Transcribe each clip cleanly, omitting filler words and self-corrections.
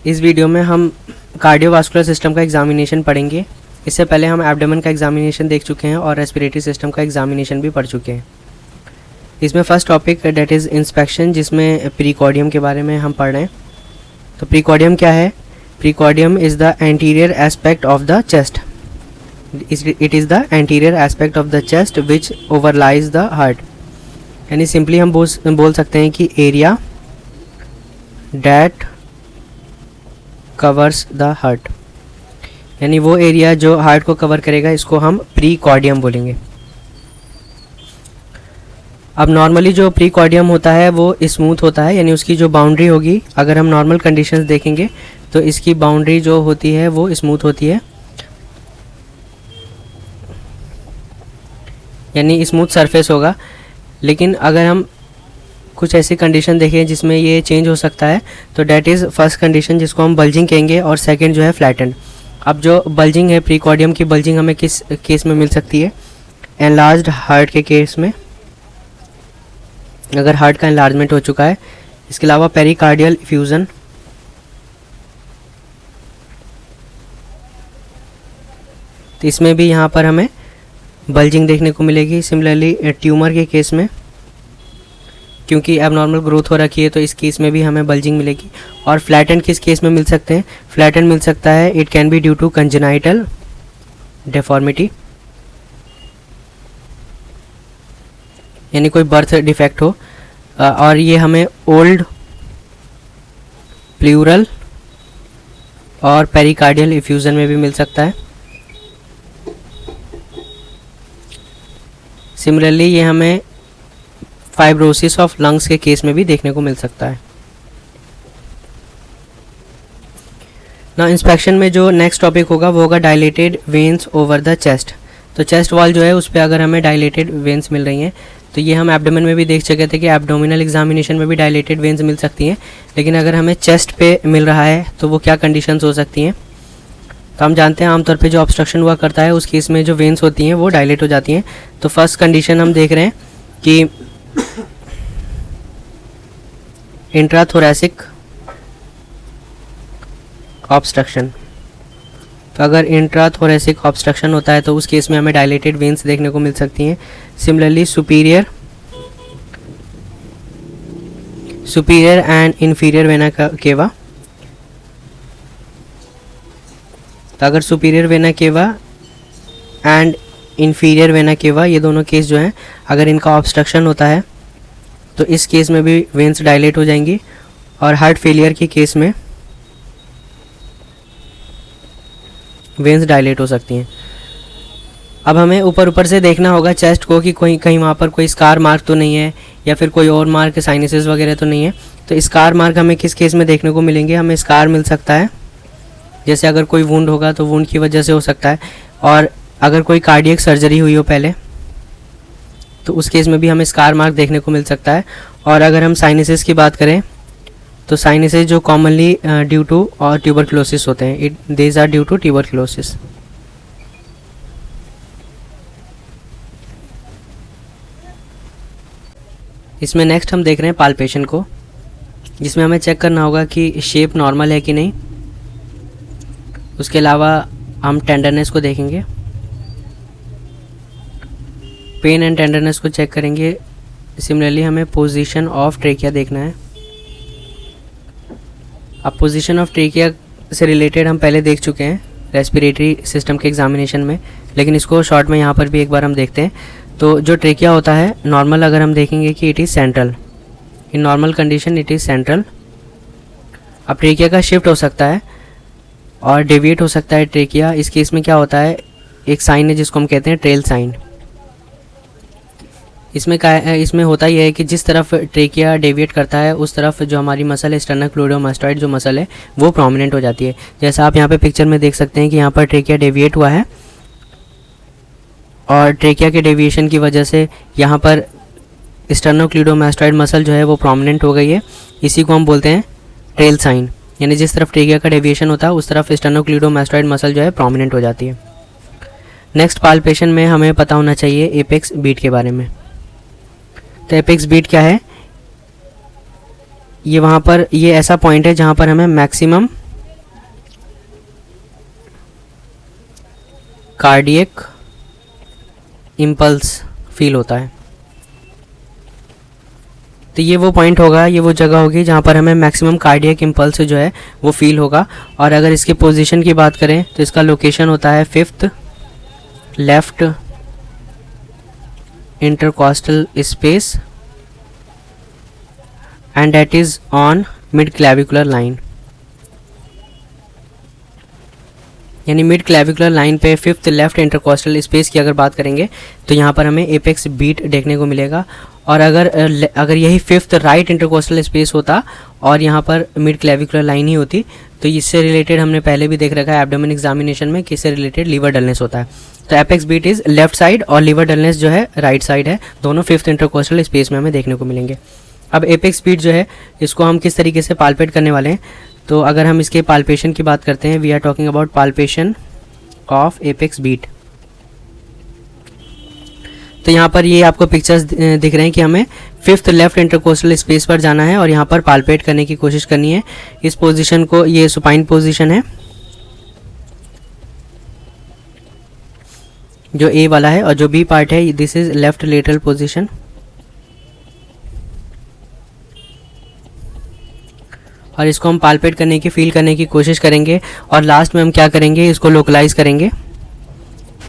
इस वीडियो में हम कार्डियोवास्कुलर सिस्टम का एग्जामिनेशन पढ़ेंगे। इससे पहले हम एब्डोमेन का एग्जामिनेशन देख चुके हैं और रेस्पिरेटरी सिस्टम का एग्जामिनेशन भी पढ़ चुके हैं। इसमें first topic that is inspection, जिसमें प्रीकॉर्डियम के बारे में हम पढ़ रहे हैं। तो प्रीकॉर्डियम क्या है? Precordium is the anterior aspect of the chest. It is the anterior aspect of the chest which overlies the heart. यानी सिंपली हम बोल सकते हैं कि area that covers the heart, यानी वो एरिया जो हार्ट को कवर करेगा, इसको हम प्रीकॉर्डियम बोलेंगे। अब नॉर्मली जो प्रीकॉर्डियम होता है वो स्मूथ होता है, यानी उसकी जो बाउंड्री होगी, अगर हम नॉर्मल कंडीशंस देखेंगे तो इसकी बाउंड्री जो होती है वो स्मूथ होती है, यानी स्मूथ सरफेस होगा। लेकिन अगर हम कुछ ऐसी कंडीशन देखें जिसमें ये चेंज हो सकता है, तो डैट इज़ फर्स्ट कंडीशन, जिसको हम बल्जिंग कहेंगे, और सेकंड जो है फ्लैटेंड। अब जो बल्जिंग है, प्रीकॉर्डियम की बल्जिंग हमें किस केस में मिल सकती है? एनलार्ज्ड हार्ट के केस में, अगर हार्ट का एनलार्जमेंट हो चुका है। इसके अलावा पेरिकार्डियल इफ्यूज़न, तो इसमें भी यहाँ पर हमें बल्जिंग देखने को मिलेगी। सिमिलरली ट्यूमर के केस में, क्योंकि एबनॉर्मल ग्रोथ हो रखी है, तो इस केस में भी हमें बल्जिंग मिलेगी। और फ्लैटेंड किस केस में मिल सकते हैं? फ्लैटेंड मिल सकता है, it can be due to congenital deformity, यानी कोई बर्थ डिफेक्ट हो, और ये हमें ओल्ड प्लूरल और पेरिकार्डियल इफ्यूजन में भी मिल सकता है। सिमिलरली ये हमें फाइब्रोसिस ऑफ लंग्स के केस में भी देखने को मिल सकता है। ना इंस्पेक्शन में जो नेक्स्ट टॉपिक होगा वो होगा dilated veins over the chest. तो चेस्ट वॉल जो है उस पर अगर हमें डायलेटेड वेन्स मिल रही हैं, तो ये हम एब्डोमेन में भी देख चुके थे कि एब्डोमिनल एग्जामिनेशन में भी डायलेटेड वेन्स मिल सकती हैं। लेकिन अगर हमें चेस्ट पे मिल रहा है तो वो क्या कंडीशंस हो सकती हैं? तो हम जानते हैं आमतौर पे जो ऑब्स्ट्रक्शन हुआ करता है उस केस में जो वेन्स होती हैं वो डायलेट हो जाती हैं। तो फर्स्ट कंडीशन हम देख रहे हैं कि इंट्राथोरैसिक ऑब्स्ट्रक्शन। तो अगर इंट्राथोरैसिक ऑब्स्ट्रक्शन होता है तो उस केस में हमें डायलेटेड वेन्स देखने को मिल सकती हैं। Similarly superior and inferior vena cava, तो अगर superior vena cava and inferior vena cava, ये दोनों केस जो हैं, अगर इनका ऑब्स्ट्रक्शन होता है तो इस केस में भी वेन्स डायलेट हो जाएंगी। और हार्ट फेलियर के केस में वेन्स डायलेट हो सकती हैं। अब हमें ऊपर से देखना होगा चेस्ट को कि कहीं वहाँ पर कोई स्कार मार्क तो नहीं है, या फिर कोई और मार्क, साइनसेस वगैरह तो नहीं है। तो स्कार मार्क हमें किस केस में देखने को मिलेंगे? हमें स्कार मिल सकता है, जैसे अगर कोई वुंड होगा तो वुंड की वजह से हो सकता है, और अगर कोई कार्डियक सर्जरी हुई हो पहले तो उस केस में भी हमें स्कार मार्क देखने को मिल सकता है। और अगर हम साइनसेस की बात करें तो साइनसेस जो कॉमनली ड्यू टू और ट्यूबरक्लोसिस होते हैं, these are due to tuberculosis. इसमें नेक्स्ट हम देख रहे हैं पाल्पेशन को, जिसमें हमें चेक करना होगा कि शेप नॉर्मल है कि नहीं। उसके अलावा हम टेंडरनेस को देखेंगे, पेन एंड टेंडरनेस को चेक करेंगे। सिमिलरली हमें पोजीशन ऑफ ट्रेकिया देखना है। अब पोजीशन ऑफ ट्रेकिया से रिलेटेड हम पहले देख चुके हैं रेस्पिरेटरी सिस्टम के एग्जामिनेशन में, लेकिन इसको शॉर्ट में यहाँ पर भी एक बार हम देखते हैं। तो जो ट्रेकिया होता है नॉर्मल, अगर हम देखेंगे कि it is central, in normal condition it is central. अब ट्रेकिया का शिफ्ट हो सकता है और डेविएट हो सकता है ट्रेकिया। इस केस में क्या होता है, एक साइन है जिसको हम कहते हैं ट्रेल साइन। इसमें होता यह है कि जिस तरफ ट्रेकिया डेविएट करता है उस तरफ जो हमारी मसल है, स्टर्नोक्लेडोमास्टॉइड जो मसल है, वो प्रोमिनेंट हो जाती है। जैसा आप यहाँ पे पिक्चर में देख सकते हैं कि यहाँ पर ट्रेकिया डेविएट हुआ है, और ट्रेकिया के डेविएशन की वजह से यहाँ पर स्टर्नोक्लेडोमास्टॉइड मसल जो है वो प्रोमिनेंट हो गई है। इसी को हम बोलते हैं ट्रेल साइन, यानी जिस तरफ ट्रेकिया का डेविएशन होता है उस तरफ स्टर्नोक्लेडोमास्टॉइड मसल जो है प्रोमिनेंट हो जाती है। नेक्स्ट पाल्पेशन में हमें पता होना चाहिए एपेक्स बीट के बारे में। तो एपेक्स बीट क्या है? ये वहाँ पर ये ऐसा पॉइंट है जहाँ पर हमें मैक्सिमम कार्डियक इम्पल्स फील होता है। तो ये वो पॉइंट होगा, ये वो जगह होगी जहाँ पर हमें मैक्सिमम कार्डियक इम्पल्स जो है वो फील होगा। और अगर इसकी पोजीशन की बात करें तो इसका लोकेशन होता है 5th left intercostal space and that is on mid clavicular line. यानी मिड क्लेविकुलर लाइन पे 5th लेफ्ट इंटरकॉस्टल स्पेस की अगर बात करेंगे तो यहाँ पर हमें एपेक्स बीट देखने को मिलेगा। और अगर यही 5th राइट इंटरकॉस्टल स्पेस होता और यहाँ पर मिड क्लेविकुलर लाइन ही होती तो इससे रिलेटेड हमने पहले भी देख रखा है एब्डोमेन एग्जामिनेशन में कि इससे रिलेटेड लीवर डलनेस होता है। तो apex beat is left side और लीवर डलनेस जो है राइट साइड है, दोनों 5th इंटरकॉस्टल स्पेस में हमें देखने को मिलेंगे। अब एपेक्स बीट जो है इसको हम किस तरीके से पाल्पेट करने वाले हैं, तो अगर हम इसके पाल्पेशन की बात करते हैं, we are talking about palpation of apex beat. तो यहाँ पर ये आपको पिक्चर्स दिख रहे हैं कि हमें 5th लेफ्ट इंटरकोस्टल स्पेस पर जाना है और यहाँ पर पाल्पेट करने की कोशिश करनी है। इस पोजीशन को, ये सुपाइन पोजीशन है जो ए वाला है, और जो बी पार्ट है this is left lateral position. और इसको हम पाल्पेट करने की, फील करने की कोशिश करेंगे और लास्ट में हम क्या करेंगे, इसको लोकलाइज करेंगे।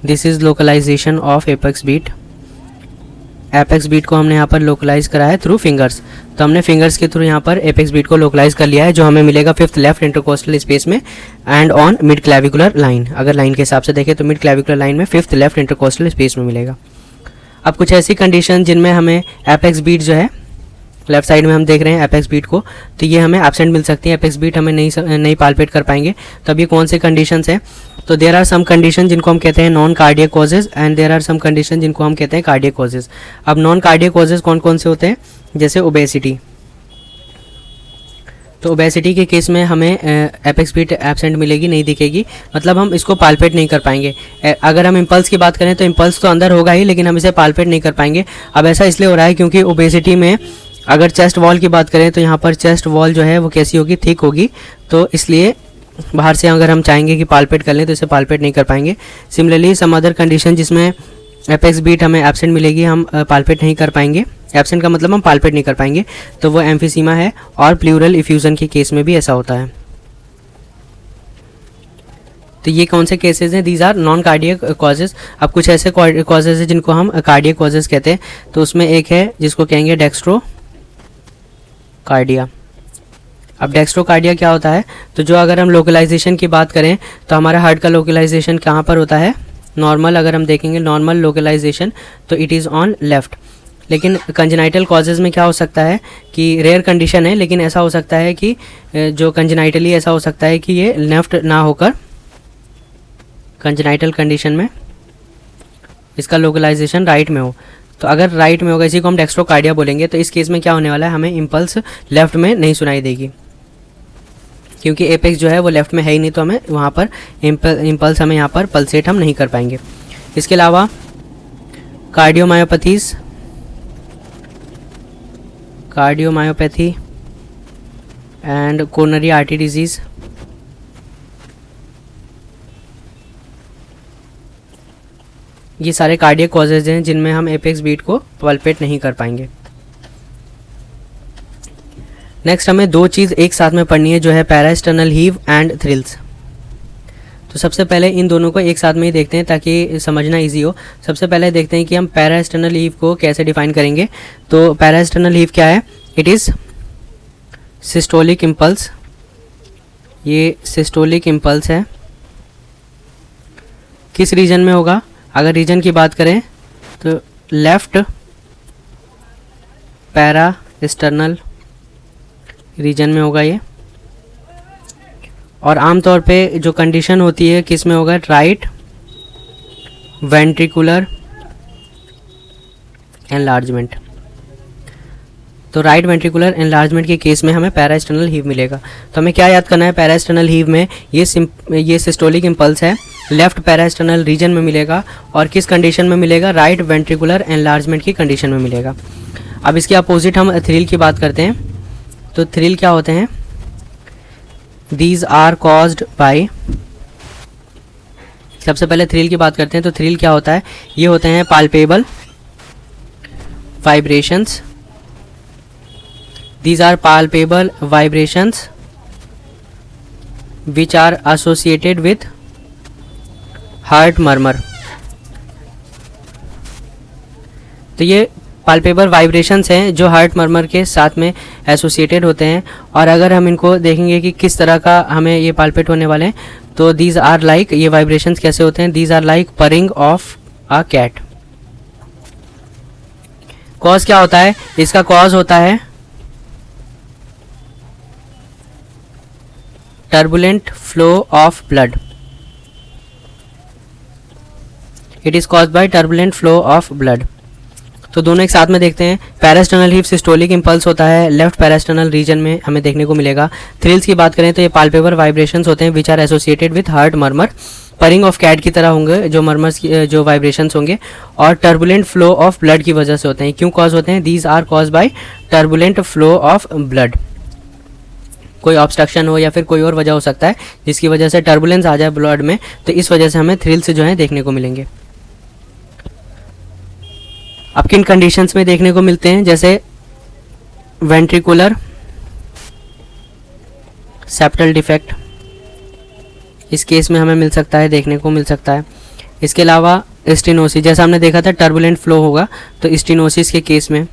This is localization of apex beat. Apex beat को हमने यहाँ पर लोकलाइज करा है थ्रू फिंगर्स। तो हमने फिंगर्स के थ्रू यहाँ पर एपेक्स बीट को लोकलाइज कर लिया है, जो हमें मिलेगा 5th लेफ्ट इंटरकोस्टल स्पेस में and on mid clavicular line. अगर लाइन के हिसाब से देखें तो मिड क्लेविकुलर लाइन में 5th लेफ्ट इंटरकोस्टल स्पेस में मिलेगा। अब कुछ ऐसी कंडीशन जिनमें हमें एपेक्स बीट जो है लेफ्ट साइड में हम देख रहे हैं एपेक्स बीट को, तो ये हमें एब्सेंट मिल सकती है, एपेक्स बीट हमें नहीं पाल्पेट कर पाएंगे। तो अब ये कौन से कंडीशंस हैं, तो देयर आर सम कंडीशन जिनको हम कहते हैं non cardiac causes and there are some condition जिनको हम कहते हैं कार्डियक कॉजेज। अब नॉन कार्डियक कॉजेज कौन कौन से होते हैं, जैसे ओबेसिटी। तो ओबेसिटी के केस में हमें एपेक्स बीट एब्सेंट मिलेगी, नहीं दिखेगी, मतलब हम इसको पाल्पेट नहीं कर पाएंगे। अगर हम इम्पल्स की बात करें तो इम्पल्स तो अंदर होगा ही, लेकिन हम इसे पाल्पेट नहीं कर पाएंगे। अब ऐसा इसलिए हो रहा है क्योंकि ओबेसिटी में अगर चेस्ट वॉल की बात करें तो यहाँ पर चेस्ट वॉल जो है वो कैसी होगी, थिक होगी, तो इसलिए बाहर से अगर हम चाहेंगे कि पाल्पेट कर लें तो इसे पाल्पेट नहीं कर पाएंगे। सिमिलरली सम अदर कंडीशन जिसमें एपेक्स बीट हमें एब्सेंट मिलेगी, हम पाल्पेट नहीं कर पाएंगे। एब्सेंट का मतलब हम पाल्पेट नहीं कर पाएंगे, तो वो एम्फीसीमा है, और प्लूरल इफ्यूजन के केस में भी ऐसा होता है। तो ये कौन से केसेस हैं, these are non cardiac causes. अब कुछ ऐसे कॉजेज हैं जिनको हम कार्डियक कॉजेज कहते हैं, तो उसमें एक है जिसको कहेंगे डेक्स्ट्रो कार्डिया। अब डेक्स्ट्रोकार्डिया क्या होता है, तो जो अगर हम लोकलाइजेशन की बात करें तो हमारा हार्ट का लोकलाइजेशन कहाँ पर होता है, नॉर्मल अगर हम देखेंगे नॉर्मल लोकलाइजेशन तो इट इज़ ऑन लेफ्ट। लेकिन कंजेनाइटल कॉजेज़ में क्या हो सकता है कि रेयर कंडीशन है, लेकिन ऐसा हो सकता है कि जो कंजेनाइटली ऐसा हो सकता है कि ये लेफ्ट ना होकर कंजेनाइटल कंडीशन में इसका लोकलाइजेशन राइट में हो। तो अगर राइट में होगा, इसी को हम डेक्स्ट्रोकार्डिया बोलेंगे। तो इस केस में क्या होने वाला है, हमें इम्पल्स लेफ्ट में नहीं सुनाई देगी, क्योंकि एपेक्स जो है वो लेफ्ट में है ही नहीं, तो हमें वहाँ पर इम्पल्स हमें यहाँ पर पल्सेट हम नहीं कर पाएंगे। इसके अलावा cardiomyopathies, cardiomyopathy and coronary artery disease, ये सारे कार्डियक कॉजेज हैं जिनमें हम एपेक्स बीट को पाल्पेट नहीं कर पाएंगे। नेक्स्ट हमें दो चीज़ एक साथ में पढ़नी है, जो है पैरास्टर्नल हीव एंड थ्रिल्स। तो सबसे पहले इन दोनों को एक साथ में ही देखते हैं ताकि समझना इजी हो। सबसे पहले देखते हैं कि हम पैरास्टर्नल हीव को कैसे डिफाइन करेंगे। तो पैरास्टर्नल हीव क्या है, इट इज़ सिस्टोलिक इम्पल्स। ये सिस्टोलिक इम्पल्स है, किस रीजन में होगा, अगर रीजन की बात करें तो लेफ्ट पैरास्टर्नल रीजन में होगा ये। और आमतौर पे जो कंडीशन होती है किस में होगा, राइट वेंट्रिकुलर एनलार्जमेंट। तो राइट वेंट्रिकुलर एनलार्जमेंट के केस में हमें पैरास्टर्नल हीव मिलेगा। तो हमें क्या याद करना है, पैरास्टर्नल हीव में ये सिस्टोलिक इम्पल्स है, लेफ्ट पैरास्टर्नल रीजन में मिलेगा, और किस कंडीशन में मिलेगा, राइट वेंट्रिकुलर एनलार्जमेंट की कंडीशन में मिलेगा। अब इसके अपोजिट हम थ्रिल की बात करते हैं। तो थ्रिल क्या होते हैं, दीज आर कॉज्ड बाय सबसे पहले थ्रिल की बात करते हैं। तो थ्रिल क्या होता है? ये होते हैं palpable vibrations. These are palpable vibrations which are associated with heart murmur. तो ये पाल्पेबल वाइब्रेशंस हैं जो हार्ट मर्मर के साथ में एसोसिएटेड होते हैं। और अगर हम इनको देखेंगे कि किस तरह का हमें ये पाल्पेट होने वाले हैं, तो दीज आर लाइक, ये वाइब्रेशंस कैसे होते हैं? These are like purring of a cat. Cause क्या होता है? इसका कॉज होता है turbulent flow of blood. It is caused by turbulent flow of blood. तो दोनों एक साथ में देखते हैं। पैरास्टर्नल हीप सिस्टोलिक इंपल्स होता है, लेफ्ट पैरास्टर्नल रीजन में हमें देखने को मिलेगा। थ्रिल्स की बात करें तो ये पाल्पेबल वाइब्रेशंस होते हैं which are associated with heart murmur. Purring of cat की तरह होंगे जो मर्मर्स जो वाइब्रेशंस होंगे, और टर्बुलेंट फ्लो ऑफ ब्लड की वजह से होते हैं। क्यों कॉज होते हैं? These are cause by turbulent flow of blood. कोई ऑब्स्ट्रक्शन हो या फिर कोई और वजह हो सकता है जिसकी वजह से टर्बुलेंस आ जाए ब्लड में, तो इस वजह से हमें थ्रिल्स जो है देखने को मिलेंगे। अब किन कंडीशंस में देखने को मिलते हैं? जैसे वेंट्रिकुलर सेप्टल डिफेक्ट, इस केस में हमें मिल सकता है, देखने को मिल सकता है। इसके अलावा स्टेनोसिस, जैसा हमने देखा था टर्बुलेंट फ्लो होगा, तो स्टेनोसिस के केस में,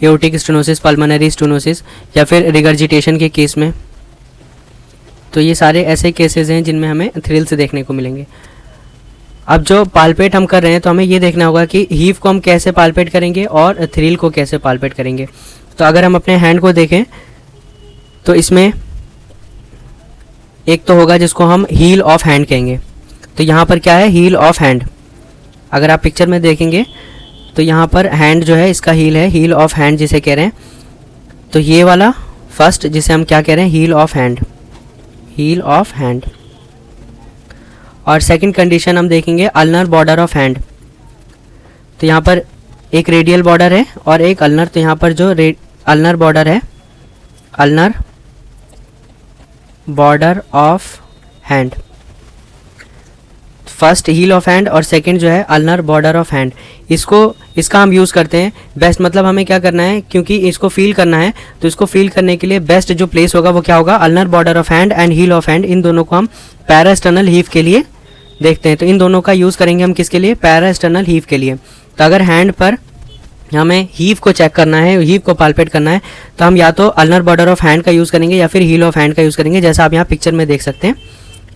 एओर्टिक स्टेनोसिस, पल्मोनरी स्टेनोसिस, या फिर रिगर्जिटेशन के केस में। तो ये सारे ऐसे केसेस हैं जिनमें हमें थ्रिल्स देखने को मिलेंगे। अब जो पाल्पेट हम कर रहे हैं तो हमें ये देखना होगा कि हीव को हम कैसे पाल्पेट करेंगे और थ्रिल को कैसे पाल्पेट करेंगे। तो अगर हम अपने हैंड को देखें तो इसमें एक तो होगा जिसको हम हील ऑफ हैंड कहेंगे। तो यहाँ पर क्या है? Heel of hand. अगर आप पिक्चर में देखेंगे तो यहाँ पर हैंड जो है इसका हील है, हील ऑफ हैंड जिसे कह रहे हैं। तो ये वाला फर्स्ट जिसे हम क्या कह रहे हैं? Heel of hand, heel of hand. और सेकंड कंडीशन हम देखेंगे अल्नर बॉर्डर ऑफ हैंड। तो यहाँ पर एक रेडियल बॉर्डर है और एक अल्नर। तो यहाँ पर जो अल्नर बॉर्डर है, ulnar border of hand, first heel of hand और सेकंड जो है अल्नर बॉर्डर ऑफ हैंड। इसका हम यूज़ करते हैं बेस्ट। मतलब हमें क्या करना है, क्योंकि इसको फील करना है, तो इसको फील करने के लिए बेस्ट जो प्लेस होगा वो क्या होगा? Ulnar border of hand and heel of hand. इन दोनों को हम पैरास्टर्नल हीव के लिए देखते हैं। तो इन दोनों का यूज़ करेंगे हम किसके लिए? पैरास्टर्नल हीव के लिए। तो अगर हैंड पर हमें हीव को चेक करना है, हीव को पाल्पेट करना है, तो हम या तो अल्नर बॉर्डर ऑफ हैंड का यूज़ करेंगे या फिर हील ऑफ हैंड का यूज़ करेंगे। जैसा आप यहाँ पिक्चर में देख सकते हैं,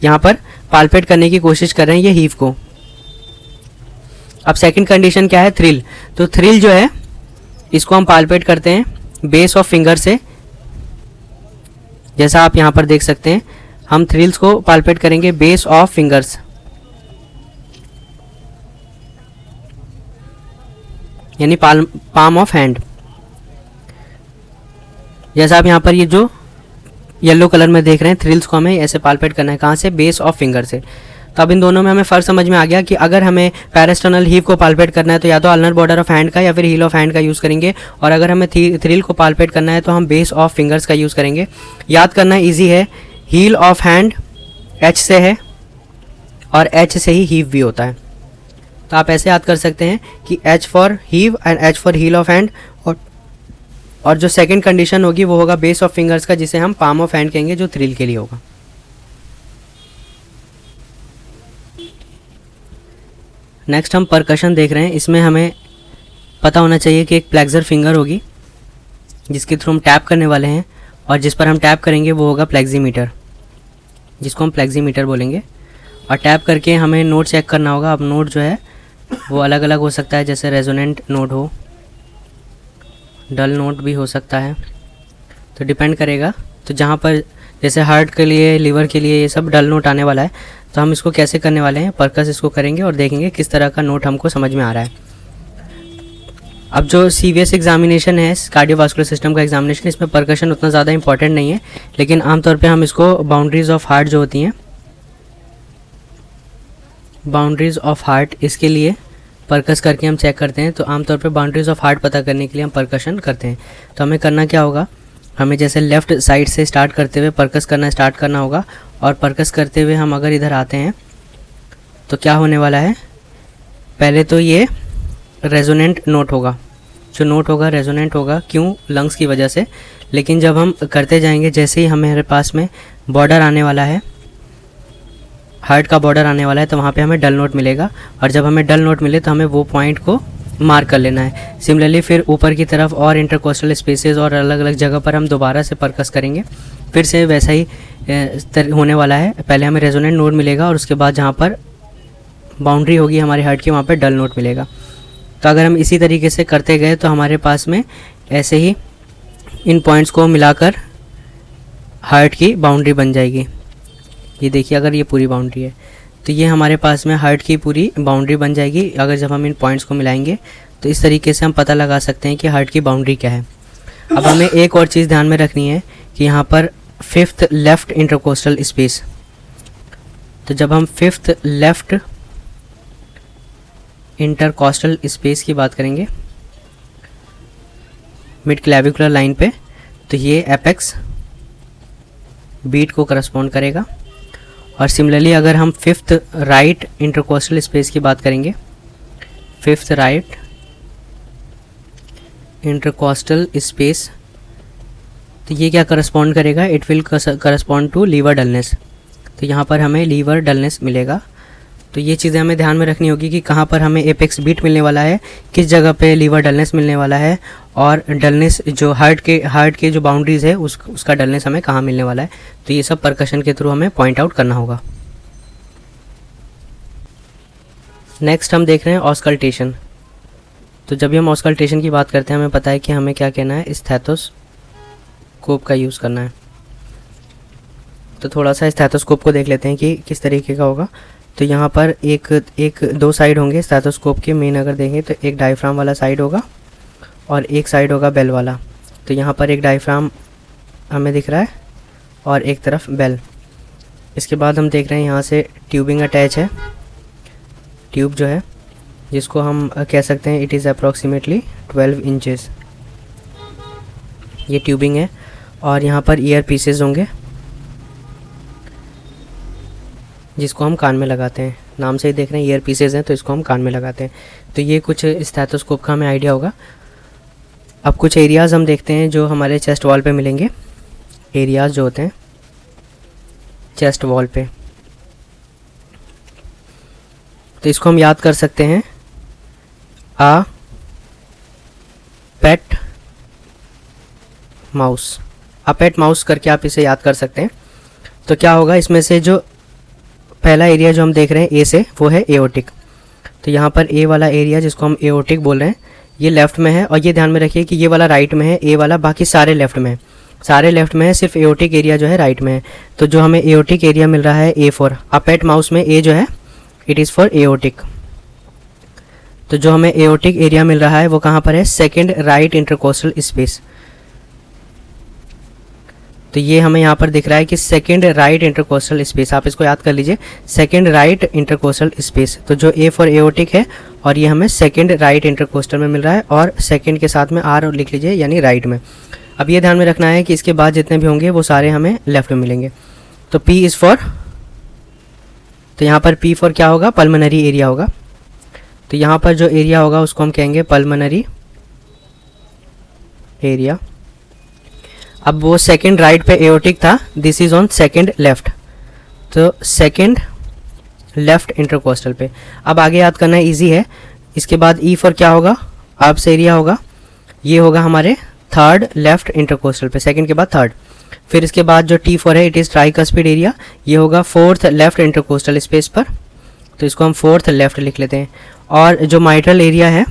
यहाँ पर पाल्पेट करने की कोशिश कर रहे हैं ये हीव को। अब सेकंड कंडीशन क्या है? थ्रिल। तो थ्रिल जो है इसको हम पाल्पेट करते हैं बेस ऑफ फिंगर से। जैसा आप यहाँ पर देख सकते हैं, हम थ्रिल्स को पाल्पेट करेंगे बेस ऑफ फिंगर्स, यानी पाम ऑफ हैंड। जैसा आप यहाँ पर ये जो येलो कलर में देख रहे हैं, थ्रिल्स को हमें ऐसे पाल्पेट करना है। कहाँ से? बेस ऑफ फिंगर से। तो अब इन दोनों में हमें फ़र्क समझ में आ गया कि अगर हमें पैरास्टर्नल हीव को पाल्पेट करना है तो या तो अल्नर बॉर्डर ऑफ हैंड का या फिर हील ऑफ हैंड का यूज़ करेंगे, और अगर हमें थ्रिल को पाल्पेट करना है तो हम बेस ऑफ फिंगर्स का यूज़ करेंगे। याद करना ईजी है, हील ऑफ हैंड एच से है और एच से ही हीव भी होता है। तो आप ऐसे याद कर सकते हैं कि H for heave and H for heal of hand, और जो सेकंड कंडीशन होगी वो होगा बेस ऑफ फिंगर्स का, जिसे हम पाम ऑफ हैंड कहेंगे, जो थ्रिल के लिए होगा। नेक्स्ट हम परकशन देख रहे हैं। इसमें हमें पता होना चाहिए कि एक प्लेक्सर फिंगर होगी जिसके थ्रू हम टैप करने वाले हैं, और जिस पर हम टैप करेंगे वो होगा प्लेक्सीमीटर, जिसको हम प्लेक्सीमीटर बोलेंगे। और टैप करके हमें नोट चेक करना होगा। अब नोट जो है वो अलग अलग हो सकता है, जैसे रेजोनेंट नोट हो, डल नोट भी हो सकता है, तो डिपेंड करेगा। तो जहाँ पर जैसे हार्ट के लिए, लिवर के लिए ये सब डल नोट आने वाला है, तो हम इसको कैसे करने वाले हैं? परकस इसको करेंगे और देखेंगे किस तरह का नोट हमको समझ में आ रहा है। अब जो सीवीएस एग्जामिनेशन है, कार्डियोवास्कुलर सिस्टम का एग्जामिनेशन, इसमें परकशन उतना ज़्यादा इंपॉर्टेंट नहीं है, लेकिन आमतौर पे हम इसको बाउंड्रीज ऑफ हार्ट जो होती हैं, बाउंड्रीज ऑफ हार्ट, इसके लिए परकस करके हम चेक करते हैं। तो आमतौर पे बाउंड्रीज ऑफ हार्ट पता करने के लिए हम परकशन करते हैं। तो हमें करना क्या होगा? हमें जैसे लेफ़्ट साइड से स्टार्ट करते हुए परकस करना स्टार्ट करना होगा, और परकस करते हुए हम अगर इधर आते हैं तो क्या होने वाला है, पहले तो ये रेजोनेंट नोट होगा, जो नोट होगा रेजोनेंट होगा, क्यों, लंग्स की वजह से। लेकिन जब हम करते जाएंगे, जैसे ही हमारे पास में बॉर्डर आने वाला है, हार्ट का बॉर्डर आने वाला है, तो वहाँ पे हमें डल नोट मिलेगा। और जब हमें डल नोट मिले तो हमें वो पॉइंट को मार्क कर लेना है। सिमिलरली फिर ऊपर की तरफ और इंटरकोस्टल स्पेसेस और अलग अलग जगह पर हम दोबारा से परकस करेंगे, फिर से वैसा ही होने वाला है। पहले हमें रेजोनेंट नोट मिलेगा और उसके बाद जहाँ पर बाउंड्री होगी हमारे हार्ट की, वहाँ पर डल नोट मिलेगा। तो अगर हम इसी तरीके से करते गए तो हमारे पास में ऐसे ही इन पॉइंट्स को मिलाकर हार्ट की बाउंड्री बन जाएगी। ये देखिए, अगर ये पूरी बाउंड्री है तो ये हमारे पास में हार्ट की पूरी बाउंड्री बन जाएगी। अगर जब हम इन पॉइंट्स को मिलाएंगे तो इस तरीके से हम पता लगा सकते हैं कि हार्ट की बाउंड्री क्या है। अब हमें एक और चीज़ ध्यान में रखनी है कि यहाँ पर 5th लेफ़्ट इंटरकोस्टल स्पेस, तो जब हम 5th लेफ़्ट इंटरकोस्टल स्पेस की बात करेंगे मिड क्लेविकुलर लाइन पे, तो ये एपेक्स बीट को करस्पॉन्ड करेगा। और सिमिलरली अगर हम 5th राइट इंटरकोस्टल स्पेस की बात करेंगे, 5th राइट इंटरकोस्टल स्पेस, तो ये क्या करस्पॉन्ड करेगा, it will correspond to liver dullness. तो यहाँ पर हमें लीवर डलनेस मिलेगा। तो ये चीज़ें हमें ध्यान में रखनी होगी कि कहाँ पर हमें एपेक्स बीट मिलने वाला है, किस जगह पे लीवर डलनेस मिलने वाला है, और डलनेस जो हार्ट के जो बाउंड्रीज़ है उसका डलनेस हमें कहाँ मिलने वाला है। तो ये सब परकशन के थ्रू हमें पॉइंट आउट करना होगा। नेक्स्ट हम देख रहे हैं ऑस्कल्टेशन। तो जब भी हम ऑस्कल्टेशन की बात करते हैं हमें पता है कि हमें क्या कहना है, स्टेथोस्कोप का यूज़ करना है। तो थोड़ा सा स्टेथोस्कोप को देख लेते हैं कि किस तरीके का होगा। तो यहाँ पर एक दो साइड होंगे स्टेथोस्कोप के। मेन अगर देखें तो एक डायफ्राम वाला साइड होगा और एक साइड होगा बेल वाला। तो यहाँ पर एक डायफ्राम हमें दिख रहा है और एक तरफ बेल। इसके बाद हम देख रहे हैं यहाँ से ट्यूबिंग अटैच है, ट्यूब जो है जिसको हम कह सकते हैं इट इज़ अप्रॉक्सीमेटली 12 इंचेस, ये ट्यूबिंग है। और यहाँ पर ईयर पीसेस होंगे जिसको हम कान में लगाते हैं। नाम से ही देख रहे हैं ईयर पीसेस हैं, तो इसको हम कान में लगाते हैं। तो ये कुछ स्टेथोस्कोप का हमें आइडिया होगा। अब कुछ एरियाज़ हम देखते हैं जो हमारे चेस्ट वॉल पे मिलेंगे। एरियाज़ जो होते हैं चेस्ट वॉल पे, तो इसको हम याद कर सकते हैं आ पेट माउस। आ पेट माउस करके आप इसे याद कर सकते हैं। तो क्या होगा, इसमें से जो पहला एरिया जो हम देख रहे हैं ए से, वो है एओर्टिक। तो यहाँ पर ए वाला एरिया जिसको हम एओर्टिक बोल रहे हैं ये लेफ़्ट में है। और ये ध्यान में रखिए कि ये वाला राइट में है, ए वाला, बाकी सारे लेफ़्ट में है, सारे लेफ़्ट में है, सिर्फ एओर्टिक एरिया जो है राइट में है। तो जो हमें एओर्टिक एरिया मिल रहा है A4, अपेट माउस में ए जो है इट इज़ फॉर एओर्टिक। तो जो हमें एओर्टिक एरिया मिल रहा है वो कहाँ पर है, 2nd राइट इंटरकोस्टल स्पेस। तो ये हमें यहाँ पर दिख रहा है कि 2nd राइट इंटरकोस्टल स्पेस, आप इसको याद कर लीजिए, 2nd राइट इंटरकोस्टल स्पेस। तो जो ए फॉर एओर्टिक है और ये हमें 2nd राइट इंटरकोस्टल में मिल रहा है, और 2nd के साथ में आर लिख लीजिए यानी राइट में। अब ये ध्यान में रखना है कि इसके बाद जितने भी होंगे वो सारे हमें लेफ्ट में मिलेंगे। तो पी इज़ फॉर, तो यहाँ पर पी फॉर क्या होगा, पल्मोनरी एरिया होगा। तो यहाँ पर जो एरिया होगा उसको हम कहेंगे पल्मोनरी एरिया। अब वो 2nd राइट पे एओर्टिक था, this is on 2nd left, तो 2nd लेफ्ट इंटरकोस्टल पे। अब आगे याद करना इजी है। इसके बाद ई फॉर क्या होगा, आर्ब्स एरिया होगा, ये होगा हमारे 3rd लेफ्ट इंटरकोस्टल पे, 2nd के बाद 3rd। फिर इसके बाद जो टी फॉर है इट इज़ ट्राइकस्पिड एरिया, ये होगा 4th लेफ्ट इंटरकोस्टल स्पेस पर, तो इसको हम 4th लेफ्ट लिख लेते हैं। और जो माइट्रल एरिया है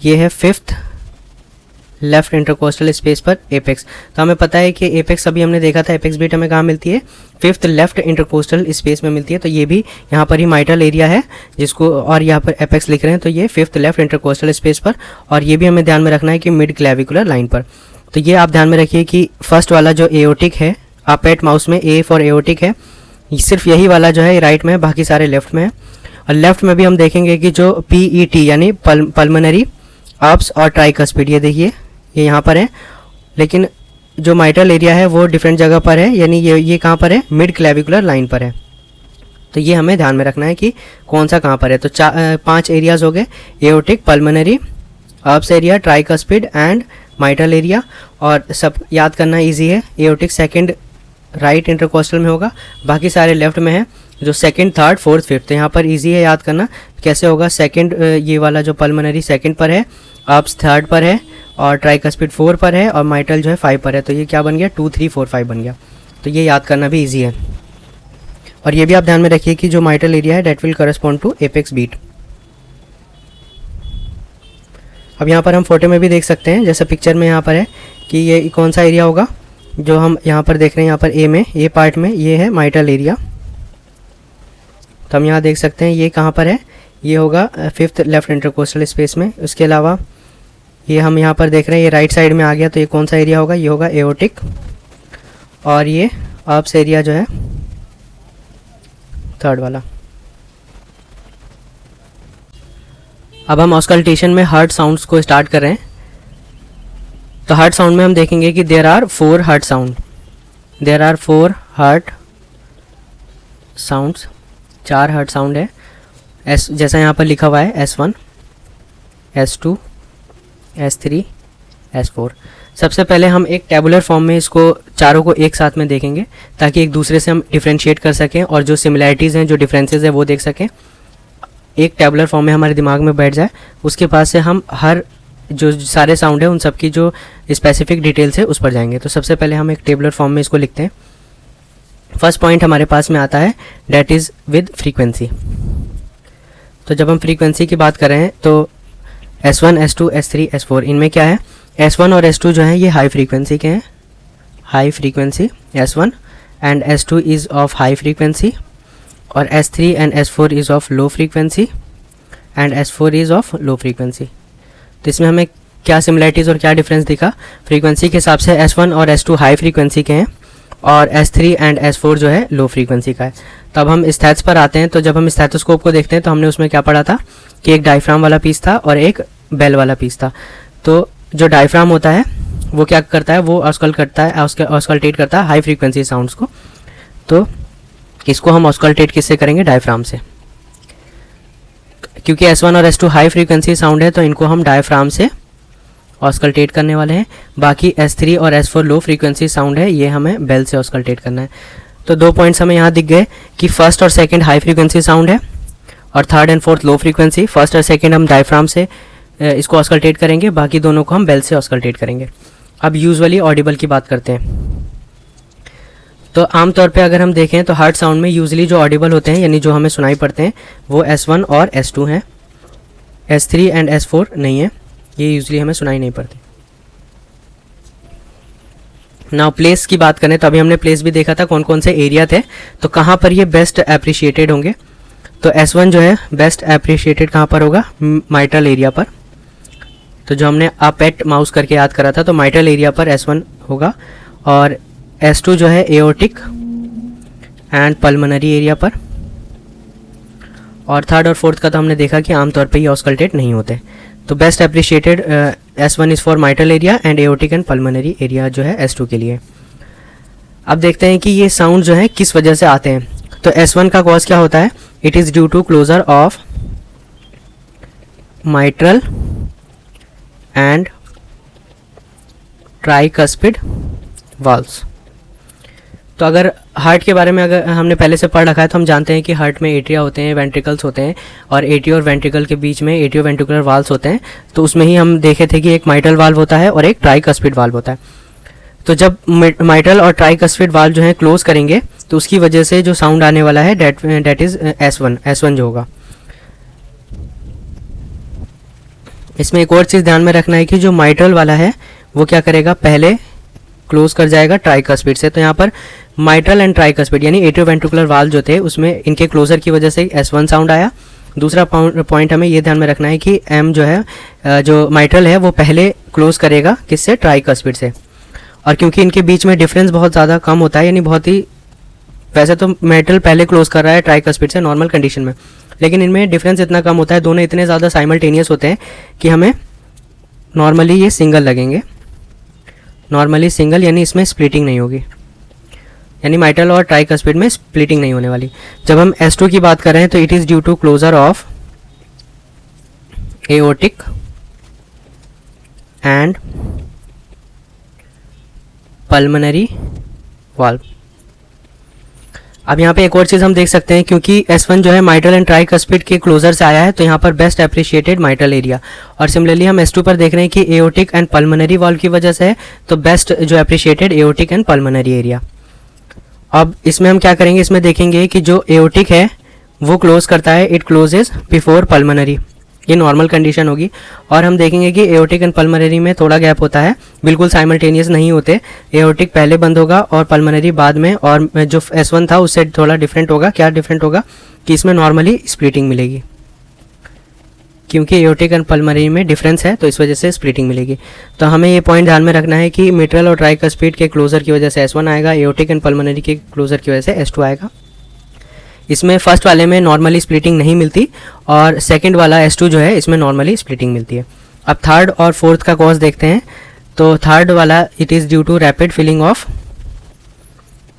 ये है 5th लेफ्ट इंटरकोस्टल स्पेस पर एपेक्स। तो हमें पता है कि एपेक्स अभी हमने देखा था, एपेक्स बीट हमें कहाँ मिलती है, 5th लेफ्ट इंटरकोस्टल स्पेस में मिलती है। तो ये भी यहाँ पर ही माइट्रल एरिया है जिसको, और यहाँ पर एपेक्स लिख रहे हैं, तो ये 5th लेफ्ट इंटरकोस्टल स्पेस पर। और ये भी हमें ध्यान में रखना है कि मिड क्लेविकुलर लाइन पर। तो ये आप ध्यान में रखिए कि फर्स्ट वाला जो एओर्टिक है, अपेट माउस में ए फॉर एओर्टिक है, सिर्फ यही वाला जो है राइट में है, बाकी सारे लेफ्ट में है। और लेफ्ट में भी हम देखेंगे कि जो पीईटी यानी पल्मोनरी आर्ब्स और ट्राइकस्पिड, ये देखिए ये यहाँ पर है, लेकिन जो माइट्रल एरिया है वो डिफरेंट जगह पर है, यानी ये कहाँ पर है, मिड क्लेविकुलर लाइन पर है। तो ये हमें ध्यान में रखना है कि कौन सा कहाँ पर है। तो 5 एरियाज हो गए, aortic, pulmonary, Erb's area, tricuspid and mitral area. और सब याद करना इजी है, एओर्टिक सेकंड राइट इंटरकोस्टल में होगा, बाकी सारे लेफ्ट में है, जो सेकंड, थर्ड, फोर्थ, फिफ्थ। यहाँ पर इजी है याद करना, कैसे होगा। सेकंड ये वाला जो पल्मोनरी सेकंड पर है, अब्स थर्ड पर है, और ट्राइकस्पिड 4 पर है, और माइटल जो है 5 पर है। तो ये क्या बन गया, 2, 3, 4, 5 बन गया। तो ये याद करना भी ईजी है। और ये भी आप ध्यान में रखिए कि जो माइटल एरिया है that will correspond to apex beat. अब यहाँ पर हम फोटो में भी देख सकते हैं, जैसे पिक्चर में यहाँ पर है कि ये कौन सा एरिया होगा जो हम यहाँ पर देख रहे हैं। यहाँ पर ए में, ए पार्ट में ये है माइटल एरिया। तो हम यहाँ देख सकते हैं ये कहाँ पर है, ये होगा 5th लेफ्ट इंटरकोस्टल स्पेस में। उसके अलावा ये हम यहाँ पर देख रहे हैं ये राइट साइड में आ गया, तो ये कौन सा एरिया होगा, ये होगा एओर्टिक। और ये अब्स एरिया जो है थर्ड वाला। अब हम ऑस्कल्टेशन में हार्ट साउंड्स को स्टार्ट कर रहे हैं। तो हार्ट साउंड में हम देखेंगे कि there are 4 heart sound, there are 4 heart sounds, 4 heart sound है। एस जैसा यहाँ पर लिखा हुआ है, S1, S2, S3, S4। सबसे पहले हम एक टेबुलर फॉर्म में इसको चारों को एक साथ में देखेंगे, ताकि एक दूसरे से हम डिफ्रेंशिएट कर सकें और जो सिमिलैरिटीज़ हैं, जो डिफरेंसेस है वो देख सकें। एक टेबुलर फॉर्म में हमारे दिमाग में बैठ जाए, उसके बाद से हम हर जो सारे साउंड है उन सब की जो स्पेसिफिक डिटेल्स है उस पर जाएंगे। तो सबसे पहले हम एक टेबुलर फॉर्म में इसको लिखते हैं। फर्स्ट पॉइंट हमारे पास में आता है, डेट इज़ विद फ्रीक्वेंसी। तो जब हम फ्रीक्वेंसी की बात कर रहे हैं तो S1, S2, S3, S4 इनमें क्या है, S1 और S2 जो है ये हाई फ्रीक्वेंसी के हैं, high frequency S1 and S2 is of high frequency, और S3 and S4 is of low frequency and S4 is of low frequency. तो इसमें हमें क्या सिमिलरिटीज़ और क्या डिफरेंस दिखा, फ्रीक्वेंसी के हिसाब से S1 और S2 हाई फ्रीक्वेंसी के हैं और S3 एंड S4 जो है लो फ्रीक्वेंसी का है। तो अब हम स्टैट्स पर आते हैं। तो जब हम स्टेथोस्कोप को देखते हैं तो हमने उसमें क्या पढ़ा था कि एक डायफ्राम वाला पीस था और एक बेल वाला पीस था। तो जो डायफ्राम होता है वो क्या करता है, वो ऑस्कल्टेट करता है हाई फ्रीक्वेंसी साउंड्स को। तो इसको हम ऑस्कल्टेट किससे करेंगे, डायफ्राम से। क्योंकि S1 और S2 हाई फ्रीक्वेंसी साउंड है तो इनको हम डायफ्राम से ऑस्कल्टेट करने वाले हैं। बाकी S3 और S4 लो फ्रीक्वेंसी साउंड है, ये हमें बेल से ऑस्कल्टेट करना है। तो 2 पॉइंट्स हमें यहाँ दिख गए कि फर्स्ट और सेकंड हाई फ्रीक्वेंसी साउंड है और third and fourth low frequency. First और सेकंड हम डायफ्राम से इसको ऑस्कल्टेट करेंगे, बाकी दोनों को हम बेल से ऑस्कल्टेट करेंगे। अब यूजुअली ऑडिबल की बात करते हैं। तो आमतौर पे अगर हम देखें तो हार्ट साउंड में यूजुअली जो ऑडिबल होते हैं, यानी जो हमें सुनाई पड़ते हैं, वो S1 और S2 हैं। S3 एंड S4 नहीं है, ये यूजुअली हमें सुनाई नहीं पड़ते। नाउ प्लेस की बात करें तो अभी हमने प्लेस भी देखा था कौन कौन से एरिया थे, तो कहाँ पर ये बेस्ट एप्रिशिएटेड होंगे। तो S1 जो है बेस्ट एप्रिशिएटेड कहाँ पर होगा, माइटल एरिया पर। तो जो हमने अप एट माउस करके याद करा था, तो माइटल एरिया पर S1 होगा। और S2 जो है एओर्टिक एंड पल्मोनरी एरिया पर। और थर्ड और फोर्थ का तो हमने देखा कि आमतौर पे ये ऑस्कल्टेट नहीं होते। तो best appreciated S1 is for mitral area and aortic and pulmonary area जो है S2 के लिए। अब देखते हैं कि ये साउंड जो है किस वजह से आते हैं। तो S1 का कॉज क्या होता है, it is due to closure of mitral and tricuspid valves. तो अगर हार्ट के बारे में अगर हमने पहले से पढ़ रखा है तो हम जानते हैं कि हार्ट में एट्रिया होते हैं, वेंट्रिकल्स होते हैं, और एट्रियो और वेंट्रिकल के बीच में एट्रियो वेंट्रिकुलर वाल्व्स होते हैं। तो उसमें ही हम देखे थे कि एक माइटल वाल्व होता है और एक ट्राइकस्पिड वाल्व होता है। तो जब माइटल और ट्राइकस्पिड वाल्व जो है क्लोज करेंगे तो उसकी वजह से जो साउंड आने वाला है डेट इज S1 जो होगा। इसमें एक और चीज़ ध्यान में रखना है कि जो माइटल वाला है वो क्या करेगा, पहले क्लोज कर जाएगा ट्राइकस्पिड से। तो यहाँ पर माइट्रल एंड ट्राइकस्पिड यानी एट्रियोवेंट्रिकुलर वाल्व जो थे उसमें इनके क्लोजर की वजह से S1 साउंड आया। दूसरा पॉइंट हमें ये ध्यान में रखना है कि M जो है जो माइट्रल है वो पहले क्लोज करेगा किससे, ट्राइकस्पिड से। और क्योंकि इनके बीच में डिफरेंस बहुत ज़्यादा कम होता है, यानी बहुत ही, वैसे तो माइट्रल पहले क्लोज कर रहा है ट्राइकस्पिड से नॉर्मल कंडीशन में, लेकिन इनमें डिफरेंस इतना कम होता है, दोनों इतने ज़्यादा साइमल्टेनियस होते हैं कि हमें नॉर्मली ये सिंगल लगेंगे। नॉर्मली सिंगल यानी इसमें स्प्लिटिंग नहीं होगी, यानी माइट्रल और ट्राइकस्पिड में स्प्लिटिंग नहीं होने वाली। जब हम S2 की बात कर रहे हैं तो it is due to closure of aortic and pulmonary valve. अब यहाँ पे एक और चीज़ हम देख सकते हैं, क्योंकि S1 जो है माइट्रल एंड ट्राइकस्पिड के क्लोजर से आया है तो यहाँ पर बेस्ट एप्रिशिएटेड माइट्रल एरिया, और सिमिलरली हम S2 पर देख रहे हैं कि एओर्टिक एंड पल्मोनरी वाल्व की वजह से है तो बेस्ट जो appreciated aortic and pulmonary area. अब इसमें हम क्या करेंगे, इसमें देखेंगे कि जो एओर्टिक है वो क्लोज करता है, इट क्लोजेज बिफोर पल्मोनरी, ये नॉर्मल कंडीशन होगी। और हम देखेंगे कि एओर्टिक एंड पल्मोनरी में थोड़ा गैप होता है, बिल्कुल साइमल्टेनियस नहीं होते, एओर्टिक पहले बंद होगा और पल्मोनरी बाद में। और जो S1 था उससे थोड़ा डिफरेंट होगा। क्या डिफरेंट होगा कि इसमें नॉर्मली स्प्लिटिंग मिलेगी, क्योंकि एओर्टिक एंड पल्मोनरी में डिफरेंस है तो इस वजह से स्प्लिटिंग मिलेगी। तो हमें ये पॉइंट ध्यान में रखना है कि मिट्रल और ट्राइकस्पिड के क्लोजर की वजह से S1 आएगा, एओर्टिक एंड पल्मोनरी के क्लोजर की वजह से S2 आएगा। इसमें फर्स्ट वाले में नॉर्मली स्प्लिटिंग नहीं मिलती और सेकंड वाला S2 जो है इसमें नॉर्मली स्प्लिटिंग मिलती है। अब थर्ड और फोर्थ का कॉज देखते हैं। तो थर्ड वाला it is due to rapid filling of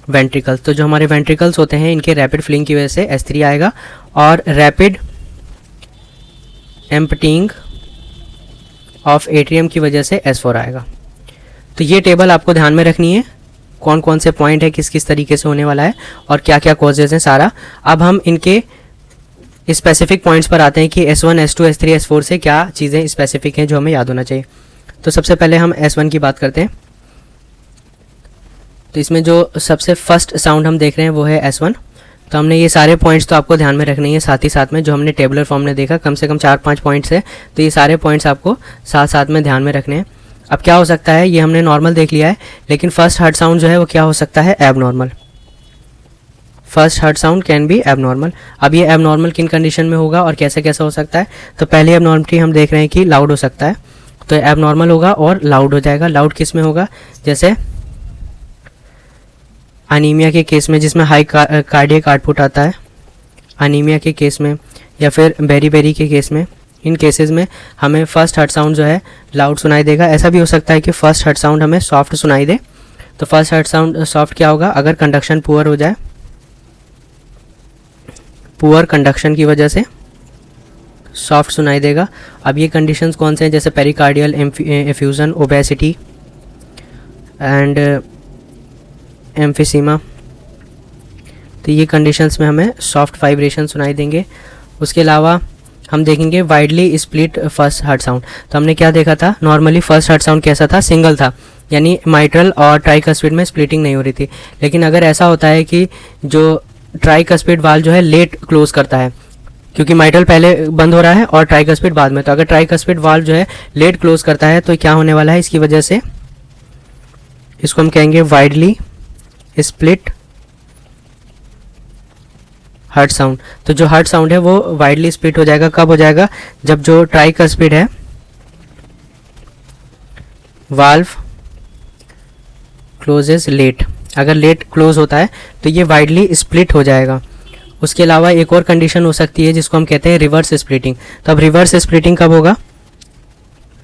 ventricles. तो जो हमारे वेंट्रिकल्स होते हैं इनके रैपिड फिलिंग की वजह से S3 आएगा, और रैपिड एम्प्टिंग ऑफ एट्रियम की वजह से S4 आएगा। तो ये टेबल आपको ध्यान में रखनी है, कौन कौन से पॉइंट है, किस किस तरीके से होने वाला है और क्या क्या कॉजेज हैं सारा। अब हम इनके स्पेसिफिक पॉइंट्स पर आते हैं कि S1, S2, S3, S4 से क्या चीज़ें स्पेसिफिक हैं जो हमें याद होना चाहिए। तो सबसे पहले हम S1 की बात करते हैं। तो इसमें जो सबसे फर्स्ट साउंड हम देख रहे हैं वो है S1। तो हमने ये सारे पॉइंट्स तो आपको ध्यान में रखने हैं, साथ ही साथ में जो हमने टेबुलर फॉर्म में देखा कम से कम 4-5 पॉइंट्स है, तो ये सारे पॉइंट्स आपको साथ साथ में ध्यान में रखने हैं। अब क्या हो सकता है, ये हमने नॉर्मल देख लिया है, लेकिन फर्स्ट हार्ट साउंड जो है वो क्या हो सकता है, abnormal. First heart sound can be abnormal. अब ये एबनॉर्मल किन कंडीशन में होगा और कैसे कैसे हो सकता है। तो पहले एबनॉर्मलिटी हम देख रहे हैं कि लाउड हो सकता है, तो एबनॉर्मल होगा और लाउड हो जाएगा। लाउड किस में होगा, जैसे अनीमिया के केस में जिसमें हाई कार्डियक आउटपुट आता है, अनीमिया के केस में, या फिर बेरी के केस में, इन केसेस में हमें फर्स्ट हार्ट साउंड जो है लाउड सुनाई देगा। ऐसा भी हो सकता है कि फर्स्ट हार्ट साउंड हमें सॉफ्ट सुनाई दे। तो फर्स्ट हार्ट साउंड सॉफ्ट क्या होगा, अगर कंडक्शन पुअर हो जाए, पुअर कंडक्शन की वजह से सॉफ्ट सुनाई देगा। अब ये कंडीशंस कौन से हैं, जैसे pericardial effusion, obesity and emphysema. तो ये कंडीशंस में हमें सॉफ्ट वाइब्रेशन सुनाई देंगे। उसके अलावा हम देखेंगे widely split first heart sound. तो हमने क्या देखा था, नॉर्मली फर्स्ट हार्ट साउंड कैसा था, सिंगल था, यानी माइट्रल और ट्राइकस्पिड में स्प्लिटिंग नहीं हो रही थी। लेकिन अगर ऐसा होता है कि जो ट्राइकस्पिड वाल्व जो है लेट क्लोज करता है, क्योंकि माइट्रल पहले बंद हो रहा है और ट्राइकस्पिड बाद में, तो अगर ट्राइकस्पिड वाल्व जो है लेट क्लोज करता है तो क्या होने वाला है, इसकी वजह से इसको हम कहेंगे वाइडली स्प्लिट हार्ट साउंड। तो जो हार्ट साउंड है वो वाइडली स्प्लिट हो जाएगा। कब हो जाएगा, जब जो ट्राइकस्पिड है वाल्व क्लोजेस लेट, अगर लेट क्लोज होता है तो ये वाइडली स्प्लिट हो जाएगा। उसके अलावा एक और कंडीशन हो सकती है जिसको हम कहते हैं रिवर्स स्प्लिटिंग। तो अब रिवर्स स्प्लिटिंग कब होगा,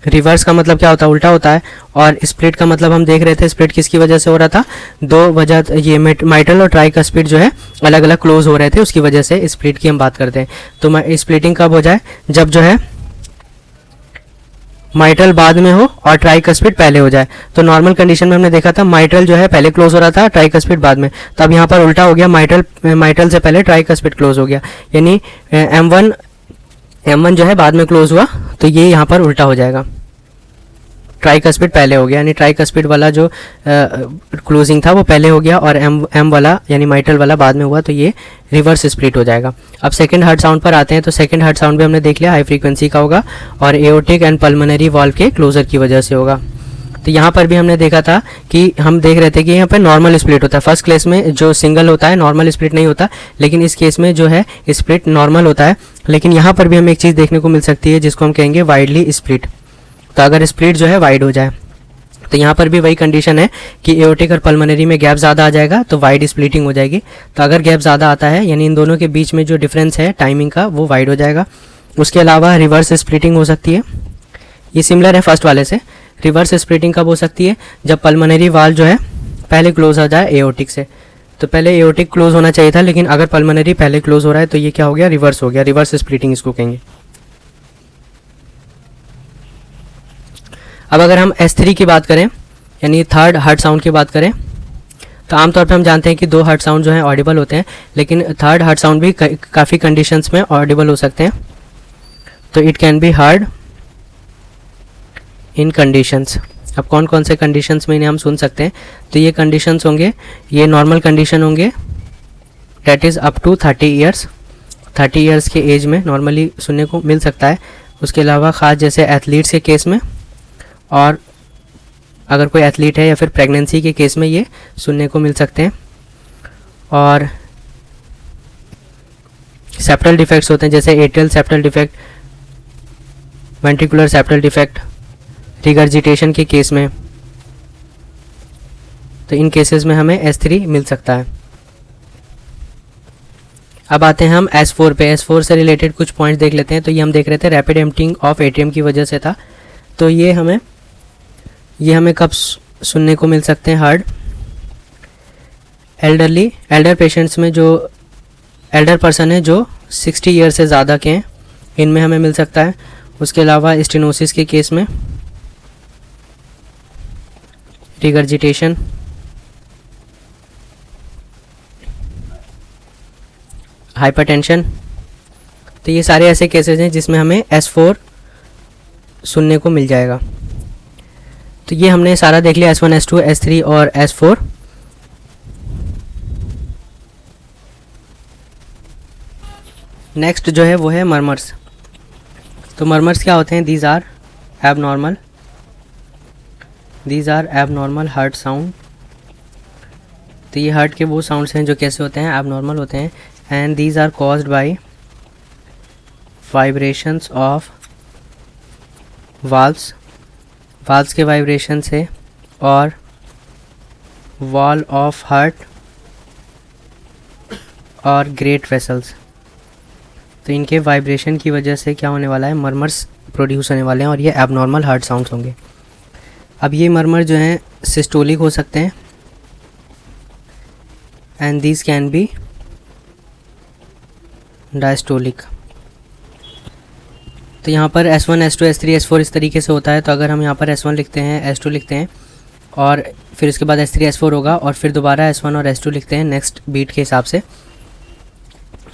रिवर्स का मतलब क्या होता है, उल्टा होता है, और स्प्लिट का मतलब हम देख रहे थे स्प्लिट किसकी वजह से हो रहा था, दो वजह, ये माइट्रल और ट्राइकस्पिड जो है अलग अलग क्लोज हो रहे थे, उसकी वजह से स्प्लिट की हम बात करते हैं। तो स्प्लिटिंग कब हो जाए, जब जो है माइट्रल बाद में हो और ट्राइकस्पिड पहले हो जाए। तो नॉर्मल कंडीशन में हमने देखा था माइट्रल जो है पहले क्लोज हो रहा था, ट्राइकस्पिड बाद में। तो अब यहाँ पर उल्टा हो गया, माइट्रल से पहले ट्राइकस्पिड क्लोज हो गया, यानी M1 जो है बाद में क्लोज हुआ, तो ये यहाँ पर उल्टा हो जाएगा, ट्राइकस्पिड पहले हो गया, यानी ट्राइकस्पिड वाला जो क्लोजिंग था वो पहले हो गया और M वाला यानी माइट्रल वाला बाद में हुआ, तो ये रिवर्स स्प्लिट हो जाएगा। अब सेकंड हार्ट साउंड पर आते हैं। तो सेकंड हार्ट साउंड भी हमने देख लिया, हाई फ्रीक्वेंसी का होगा और एओर्टिक एंड पल्मोनरी वाल्व के क्लोजर की वजह से होगा। तो यहाँ पर भी हमने देखा था कि हम देख रहे थे कि यहाँ पर नॉर्मल स्प्लिट होता है। फर्स्ट केस में जो सिंगल होता है नॉर्मल स्प्लिट नहीं होता, लेकिन इस केस में जो है स्प्लिट नॉर्मल होता है। लेकिन यहाँ पर भी हमें एक चीज़ देखने को मिल सकती है जिसको हम कहेंगे वाइडली स्प्लिट। तो अगर स्प्लिट जो है वाइड हो जाए तो यहाँ पर भी वही कंडीशन है कि एओर्टिक और पल्मोनरी में गैप ज़्यादा आ जाएगा तो वाइड स्प्लिटिंग हो जाएगी। तो अगर गैप ज़्यादा आता है यानी इन दोनों के बीच में जो डिफरेंस है टाइमिंग का वो वाइड हो जाएगा। उसके अलावा रिवर्स स्प्लिटिंग हो सकती है, ये सिमिलर है फर्स्ट वाले से। रिवर्स स्प्लिटिंग कब हो सकती है, जब पल्मोनरी वाल्व जो है पहले क्लोज हो जाए एओर्टिक से। तो पहले एओर्टिक क्लोज होना चाहिए था, लेकिन अगर पल्मोनरी पहले क्लोज हो रहा है तो ये क्या हो गया, रिवर्स हो गया, रिवर्स स्प्लिटिंग इसको कहेंगे। अब अगर हम S3 की बात करें, यानी थर्ड हार्ट साउंड की बात करें, तो आमतौर पे हम जानते हैं कि 2 हार्ट साउंड जो हैं ऑडिबल होते हैं, लेकिन थर्ड हार्ट साउंड भी काफ़ी कंडीशंस में ऑडिबल हो सकते हैं। तो it can be heard in conditions. अब कौन कौन से कंडीशंस में इन्हें हम सुन सकते हैं, तो ये कंडीशंस होंगे, ये नॉर्मल कंडीशन होंगे, that is up to 30 years, 30 years के एज में नॉर्मली सुनने को मिल सकता है। उसके अलावा ख़ास जैसे एथलीट्स के केस में, और अगर कोई एथलीट है या फिर प्रेगनेंसी के केस में ये सुनने को मिल सकते हैं। और सेप्टल डिफेक्ट्स होते हैं, जैसे atrial septal defect, ventricular septal defect, regurgitation के केस में, तो इन केसेस में हमें S3 मिल सकता है। अब आते हैं हम S4 पे। S4 से रिलेटेड कुछ पॉइंट्स देख लेते हैं। तो ये हम देख रहे थे रैपिड एम्प्टिंग ऑफ एट्रियम की वजह से था। तो ये हमें कब सुनने को मिल सकते हैं, हार्ड एल्डर पेशेंट्स में, जो एल्डर पर्सन है जो 60 ईयर से ज़्यादा के हैं, इनमें हमें मिल सकता है। उसके अलावा स्टेनोसिस के केस में, रिगर्जिटेशन, हाइपरटेंशन, तो ये सारे ऐसे केसेस हैं जिसमें हमें S4 सुनने को मिल जाएगा। तो ये हमने सारा देख लिया, S1, S2, S3 और S4। नेक्स्ट जो है वो है मर्मर्स। तो मर्मर्स क्या होते हैं, these are abnormal heart sound. तो ये हार्ट के वो साउंड्स हैं जो कैसे होते हैं, एबनॉर्मल होते हैं। And these are caused by vibrations of valves के वाइब्रेशन से, और वॉल ऑफ हार्ट और ग्रेट वेसल्स। तो इनके वाइब्रेशन की वजह से क्या होने वाला है, मर्मर्स प्रोड्यूस होने वाले हैं, और ये एबनॉर्मल हार्ट साउंड्स होंगे। अब ये मर्मर जो हैं सिस्टोलिक हो सकते हैं, and these can be diastolic. तो यहाँ पर S1, S2, S3, S4 इस तरीके से होता है। तो अगर हम यहाँ पर S1 लिखते हैं, S2 लिखते हैं, और फिर उसके बाद S3, S4 होगा, और फिर दोबारा S1 और S2 लिखते हैं नेक्स्ट बीट के हिसाब से।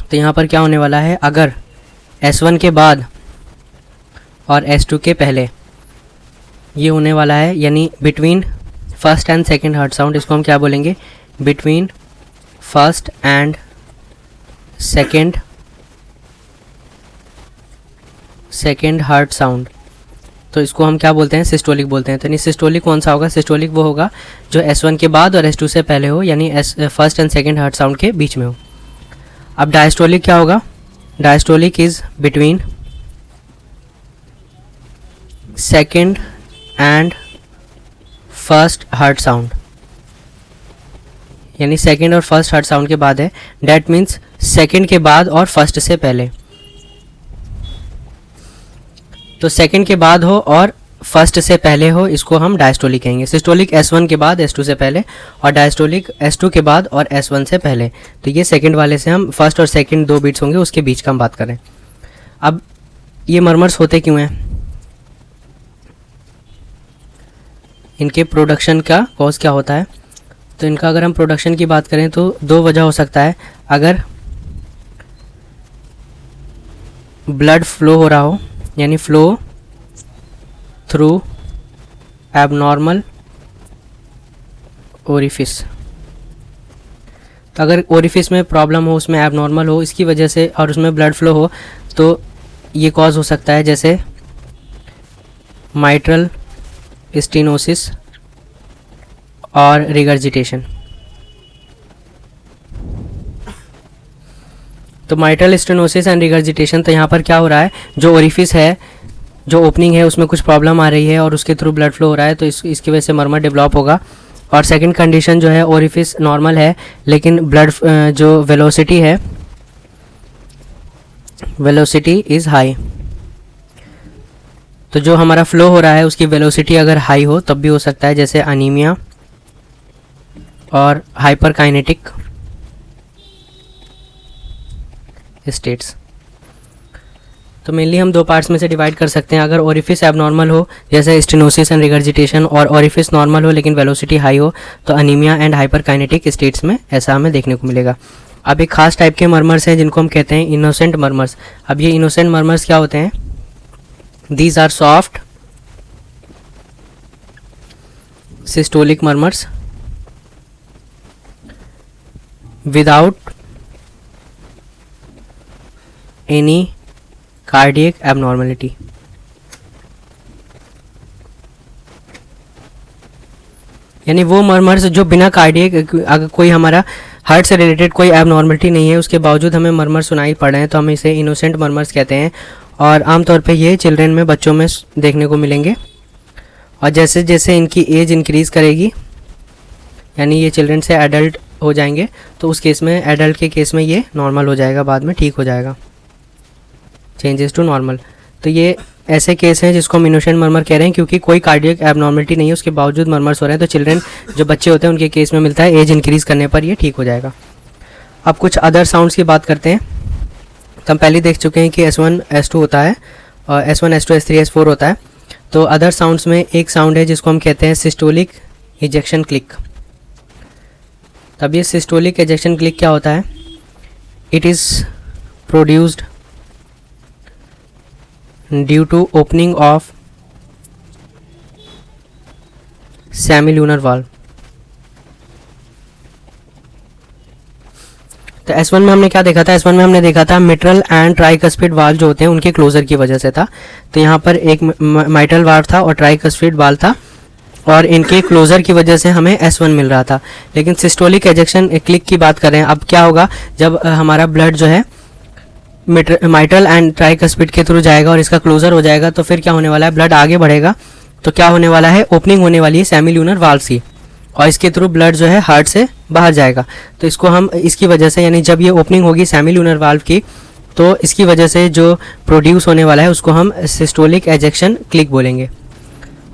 तो यहाँ पर क्या होने वाला है, अगर S1 के बाद और S2 के पहले ये होने वाला है, यानी between first and second heart sound, इसको हम क्या बोलेंगे, between first and second heart sound, तो इसको हम क्या बोलते हैं, सिस्टोलिक बोलते हैं। तो नहीं, सिस्टोलिक कौन सा होगा, सिस्टोलिक वो होगा जो S1 के बाद और S2 से पहले हो, यानी first and second heart sound के बीच में हो। अब डायस्टोलिक क्या होगा, diastolic is between second and first heart sound, यानी सेकंड और फर्स्ट हार्ट साउंड के बाद है। डैट मीन्स सेकंड के बाद और फर्स्ट से पहले। तो सेकंड के बाद हो और फर्स्ट से पहले हो, इसको हम डायस्टोलिक कहेंगे। सिस्टोलिक S1 के बाद S2 से पहले, और डायस्टोलिक S2 के बाद और S1 से पहले। तो ये सेकंड वाले से हम फर्स्ट और सेकंड 2 बीट्स होंगे, उसके बीच का हम बात करें। अब ये मर्मर्स होते क्यों हैं, इनके प्रोडक्शन का कॉज क्या होता है। तो इनका अगर हम प्रोडक्शन की बात करें तो 2 वजह हो सकता है। अगर ब्लड फ्लो हो रहा हो, यानी फ्लो थ्रू एबनॉर्मल ओरिफिस। तो अगर ओरिफिस में प्रॉब्लम हो, उसमें एबनॉर्मल हो, इसकी वजह से, और उसमें ब्लड फ्लो हो, तो ये कॉज हो सकता है, जैसे माइट्रल स्टेनोसिस और रिगर्जिटेशन। तो माइट्रल स्टेनोसिस एंड रिगर्जिटेशन, तो यहाँ पर क्या हो रहा है, जो ओरिफिस है, जो ओपनिंग है, उसमें कुछ प्रॉब्लम आ रही है और उसके थ्रू ब्लड फ्लो हो रहा है, तो इसकी वजह से मर्मर डेवलप होगा। और सेकंड कंडीशन जो है, ओरिफिस नॉर्मल है लेकिन ब्लड जो वेलोसिटी है, वेलोसिटी इज़ हाई। तो जो हमारा फ्लो हो रहा है उसकी वेलोसिटी अगर हाई हो तब भी हो सकता है, जैसे अनीमिया और हाइपरकाइनेटिक स्टेट्स। तो मेनली हम दो पार्ट्स में से डिवाइड कर सकते हैं। अगर ओरिफिस एबनॉर्मल हो जैसे स्टेनोसिस एंड रिगर्जिटेशन, और ओरिफिस नॉर्मल हो लेकिन वेलोसिटी हाई हो, तो अनीमिया एंड हाइपरकाइनेटिक स्टेट्स में ऐसा हमें देखने को मिलेगा। अब एक खास टाइप के मर्मर्स हैं जिनको हम कहते हैं इनोसेंट मर्मर्स। अब ये इनोसेंट मर्मर्स क्या होते हैं? These are soft systolic murmurs without any cardiac abnormality. यानी वो मर्मर्स जो बिना कार्डियक, अगर कोई हमारा हार्ट से रिलेटेड कोई एबनॉर्मलिटी नहीं है उसके बावजूद हमें मर्मर सुनाई पड़ रहे हैं, तो हम इसे इनोसेंट मर्मर्स कहते हैं। और आमतौर पे ये चिल्ड्रन में, बच्चों में देखने को मिलेंगे। और जैसे जैसे इनकी एज इंक्रीज़ करेगी, यानी ये चिल्ड्रन से एडल्ट हो जाएंगे, तो उस केस में, एडल्ट के केस में ये नॉर्मल हो जाएगा, बाद में ठीक हो जाएगा, चेंजेस टू नॉर्मल। तो ये ऐसे केस हैं जिसको हम इनोसेंट मर्मर कह रहे हैं, क्योंकि कोई कार्डियक एबनॉर्मलिटी नहीं है उसके बावजूद मर्मर्स हो रहे हैं। तो चिल्ड्रन जो बच्चे होते हैं उनके केस में मिलता है, एज इंक्रीज़ करने पर ये ठीक हो जाएगा। अब कुछ अदर साउंड्स की बात करते हैं। तो हम पहले देख चुके हैं कि S1 S2 होता है, और S1 S2 S3 S4 होता है। तो अदर साउंड्स में एक साउंड है जिसको हम कहते हैं सिस्टोलिक इजेक्शन क्लिक। तब ये सिस्टोलिक इजेक्शन क्लिक क्या होता है? It is produced due to opening of semilunar valve. तो S1 में हमने क्या देखा था? S1 में हमने देखा था मिट्रल एंड ट्राइकस्पिड वाल्व जो होते हैं उनके क्लोजर की वजह से था। तो यहाँ पर एक मिट्रल वाल्व था और ट्राइकस्पिड वाल्व था, और इनके क्लोजर की वजह से हमें S1 मिल रहा था। लेकिन सिस्टोलिक एजेक्शन क्लिक की बात कर रहे हैं। अब क्या होगा, जब हमारा ब्लड जो है मिट्रल एंड ट्राइकस्पिड के थ्रू जाएगा और इसका क्लोजर हो जाएगा, तो फिर क्या होने वाला है? ब्लड आगे बढ़ेगा, तो क्या होने वाला है? ओपनिंग होने वाली है सेमिल्यूनर वाल्व की, और इसके थ्रू ब्लड जो है हार्ट से बाहर जाएगा। तो इसको हम, इसकी वजह से, यानी जब ये ओपनिंग होगी सेमिल्यूनर वाल्व की, तो इसकी वजह से जो प्रोड्यूस होने वाला है उसको हम सिस्टोलिक एजेक्शन क्लिक बोलेंगे।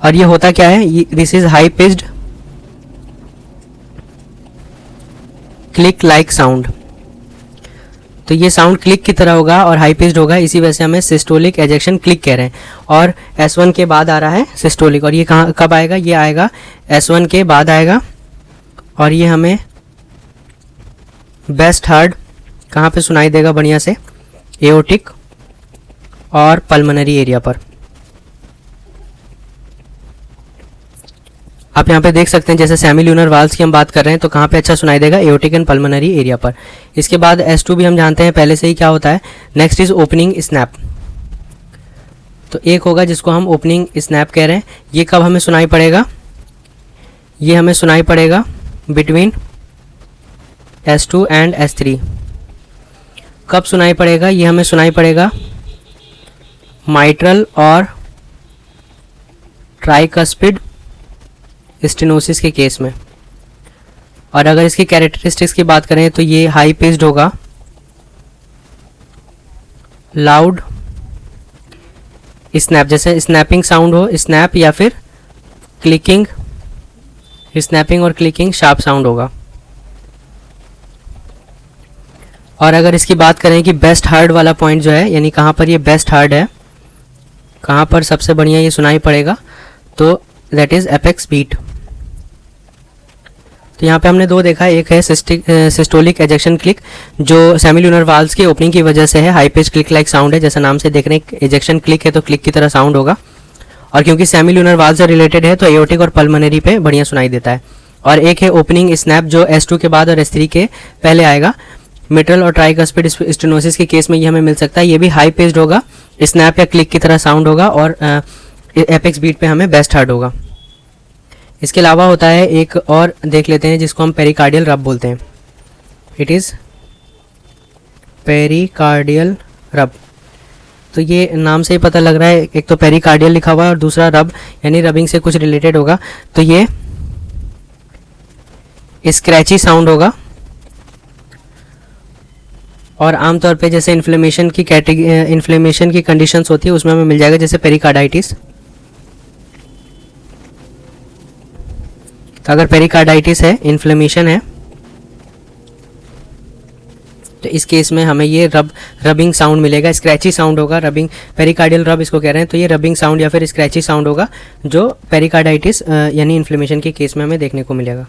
और ये होता क्या है? This is high pitched click like sound. तो ये साउंड क्लिक की तरह होगा और हाई पिच्ड होगा, इसी वजह से हमें सिस्टोलिक एजेक्शन क्लिक कह रहे हैं। और S1 के बाद आ रहा है सिस्टोलिक, और ये कहाँ कब आएगा? ये आएगा S1 के बाद आएगा, और ये हमें बेस्ट हर्ड कहाँ पे सुनाई देगा बढ़िया से? एओर्टिक और पल्मोनरी एरिया पर। आप यहाँ पे देख सकते हैं, जैसे सेमिल्यूनर वाल्व्स की हम बात कर रहे हैं, तो कहाँ पे अच्छा सुनाई देगा? एओर्टिक एंड पल्मोनरी एरिया पर। इसके बाद S2 भी हम जानते हैं पहले से ही क्या होता है। Next is opening snap. तो एक होगा जिसको हम ओपनिंग स्नैप कह रहे हैं। ये कब हमें सुनाई पड़ेगा? ये हमें सुनाई पड़ेगा बिटवीन S2 एंड S3। कब सुनाई पड़ेगा? ये हमें सुनाई पड़ेगा माइट्रल और ट्राइकस्पिड स्टेनोसिस के केस में। और अगर इसकी कैरेक्टरिस्टिक्स की बात करें तो ये हाई पिच्ड होगा, लाउड स्नैप, जैसे स्नैपिंग साउंड हो, स्नैप या फिर क्लिकिंग, स्नैपिंग और क्लिकिंग शार्प साउंड होगा। और अगर इसकी बात करें कि बेस्ट हार्ड वाला पॉइंट जो है, यानी कहाँ पर ये बेस्ट हार्ड है, कहाँ पर सबसे बढ़िया ये सुनाई पड़ेगा, तो दैट इज एपेक्स बीट। तो यहाँ पे हमने दो देखा, एक है सिस्टोलिक एजेक्शन क्लिक जो सेमिल्यूनर वाल्व्स की ओपनिंग की वजह से है, high pitch click like sound है, जैसा नाम से देख रहे हैं एजेक्शन क्लिक है तो क्लिक की तरह साउंड होगा। और क्योंकि सेमिल्यूनर वाल्व से रिलेटेड है तो एओर्टिक और पल्मोनरी पे बढ़िया सुनाई देता है। और एक है ओपनिंग स्नैप जो S2 के बाद और S3 के पहले आएगा। मिट्रल और ट्राइकस्पिड स्टेनोसिस के केस में ये हमें मिल सकता है, ये भी हाई पिच्ड होगा, स्नैप या क्लिक की तरह साउंड होगा, और एपेक्स बीट पे हमें बेस्ट हार्ड होगा। इसके अलावा होता है एक और देख लेते हैं जिसको हम पेरिकार्डियल रब बोलते हैं। इट इज़ पेरिकार्डियल रब। तो ये नाम से ही पता लग रहा है, एक तो पेरिकार्डियल लिखा हुआ है और दूसरा रब, यानी रबिंग से कुछ रिलेटेड होगा। तो ये स्क्रैची साउंड होगा, और आमतौर पे जैसे इन्फ्लेमेशन की कंडीशंस होती है उसमें हमें मिल जाएगा, जैसे पेरिकार्डाइटिस। तो अगर पेरिकार्डाइटिस है, इन्फ्लेमेशन है, तो इस केस में हमें ये रबिंग साउंड मिलेगा, स्क्रैची साउंड होगा, रबिंग पेरिकार्डियल रब इसको कह रहे हैं। तो ये रबिंग साउंड या फिर स्क्रैची साउंड होगा जो पेरिकार्डाइटिस यानी इन्फ्लेमेशन के केस में हमें देखने को मिलेगा।